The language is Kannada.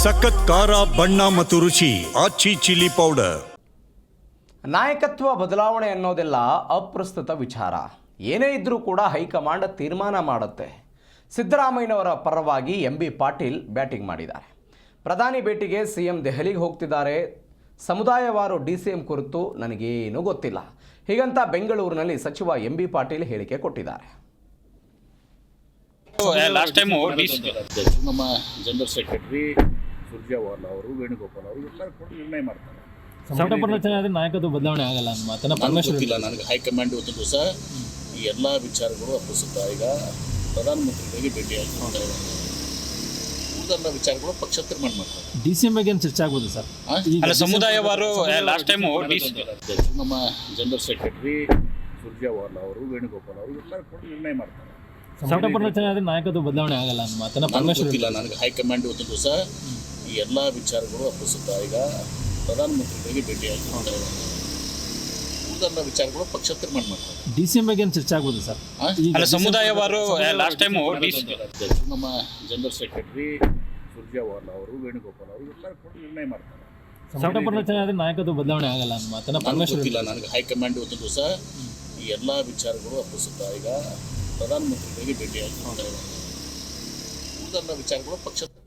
ಸಖತ್ ಖಾರ ಬಣ್ಣ ಮತ್ತು ರುಚಿ ಆಚಿ ಚಿಲ್ಲಿ ಪೌಡರ್. ನಾಯಕತ್ವ ಬದಲಾವಣೆ ಅನ್ನೋದೆಲ್ಲ ಅಪ್ರಸ್ತುತ ವಿಚಾರ. ಏನೇ ಇದ್ರೂ ಕೂಡ ಹೈಕಮಾಂಡ್ ತೀರ್ಮಾನ ಮಾಡುತ್ತೆ. ಸಿದ್ದರಾಮಯ್ಯನವರ ಪರವಾಗಿ MB ಪಾಟೀಲ್ ಬ್ಯಾಟಿಂಗ್ ಮಾಡಿದ್ದಾರೆ. ಪ್ರಧಾನಿ ಭೇಟಿಗೆ CM ದೆಹಲಿಗೆ ಹೋಗ್ತಿದ್ದಾರೆ. ಸಮುದಾಯವಾರು DCM ಕುರಿತು ನನಗೇನೂ ಗೊತ್ತಿಲ್ಲ, ಹೀಗಂತ ಬೆಂಗಳೂರಿನಲ್ಲಿ ಸಚಿವ MB ಪಾಟೀಲ್ ಹೇಳಿಕೆ ಕೊಟ್ಟಿದ್ದಾರೆ. ಲಾಸ್ಟ್ ಟೈಮ್ ನಮ್ಮ ಜನರಲ್ ಸೆಕ್ರೆಟರಿ ಸುರ್ಜೇವಾಲಾ ಅವರು, ವೇಣುಗೋಪಾಲ್ ಅವರು ಎಲ್ಲರೂ ಕೂಡ ನಿರ್ಣಯ ಮಾಡ್ತಾರೆ. ಸಂಪುಟ ರಚನೆ ಆದರೆ ನಾಯಕತ್ವ ಬದಲಾವಣೆ ಆಗಲ್ಲ ಅನ್ನೋ ಮಾತನ್ನ ಗೊತ್ತಿಲ್ಲ ನನಗೆ. ಹೈಕಮಾಂಡ್ ಇವತ್ತು ದಿವಸ ಈ ಎಲ್ಲ ವಿಚಾರಗಳು ಅಪ್ರಸ್ತುತ. ಈಗ ಪ್ರಧಾನಮಂತ್ರಿಗಳಿಗೆ ಭೇಟಿಯಾಗಿ ಮಾಡ್ತಾ ಇದ್ದಾರೆ. ಉಳಿದ ವಿಚಾರಗಳು ಪಕ್ಷ ತೀರ್ಮಾನ ಮಾಡ್ತಾರೆ. DCM ಬಗ್ಗೆ ಏನು ಚರ್ಚೆ ಆಗ್ಬೋದು ಸರ್? ಅಲ್ಲ, ಸಮುದಾಯವಾರು ಲಾಸ್ಟ್ ಟೈಮ್ ನಮ್ಮ ಜನರಲ್ ಸೆಕ್ರೆಟರಿ ಸುರ್ಜೇವಾಲಾ ಅವರು, ವೇಣುಗೋಪಾಲ್ ಅವರು ಎಲ್ಲರೂ ಕೂಡ ನಿರ್ಣಯ ಮಾಡ್ತಾರೆ. ಸಂಪುಟ ರಚನೆ ಆದರೆ ನಾಯಕತ್ವ ಬದಲಾವಣೆ ಆಗಲ್ಲ ಅನ್ನೋ ಮಾತನ್ನ ಗೊತ್ತಿಲ್ಲ ನನಗೆ. ಹೈಕಮಾಂಡ್ ಇವತ್ತು ದಿವಸ ಈ ಎಲ್ಲ ವಿಚಾರಗಳು ಅಪ್ರಸ್ತುತ. ಈಗ ಪ್ರಧಾನಮಂತ್ರಿಗಳಿಗೆ ಭೇಟಿಯಾಗಿ ಮಾಡ್ತಾ ಇದ್ದಾರೆ. ಉಳಿದ ವಿಚಾರಗಳು ಪಕ್ಷ ತೀರ್ಮಾನ ಮಾಡ್ತಾರೆ. DCM ಬಗ್ಗೆ ಏನು ಚರ್ಚೆ ಆಗ್ಬೋದು ಸರ್? ಅಲ್ಲ, ಸಮುದಾಯವಾರು ಲಾಸ್ಟ್ ಟೈಮ್ ನಮ್ಮ ಜನರಲ್ ಸೆಕ್ರೆಟರಿ ಸುರ್ಜೇವಾಲಾ ಅವರು, ವೇಣುಗೋಪಾಲ್ ಅವರು ಎಲ್ಲರೂ ಕೂಡ ನಿರ್ಣಯ ಮಾಡ್ತಾರೆ. ಸಂಪುಟ ರಚನೆ ಆದರೆ ನಾಯಕತ್ವ ಬದಲಾವಣೆ ಆಗಲ್ಲ ಅನ್ನೋ ಮಾತನ್ನ ಗೊತ್ತಿಲ್ಲ ನನಗೆ. ಹೈಕಮಾಂಡ್ ಇವತ್ತು ದಿವಸ ಈ ಎಲ್ಲ ವಿಚಾರಗಳು ಅಪ್ರಸ್ತುತ. ಈಗ ಪ್ರಧಾನಮಂತ್ರಿಗಳಿಗೆ ಭೇಟಿಯಾಗಿ ಮಾಡ್ತಾ ಇದ್ದಾರೆ. ಉಳಿದ ವಿಚಾರಗಳು ಪಕ್ಷ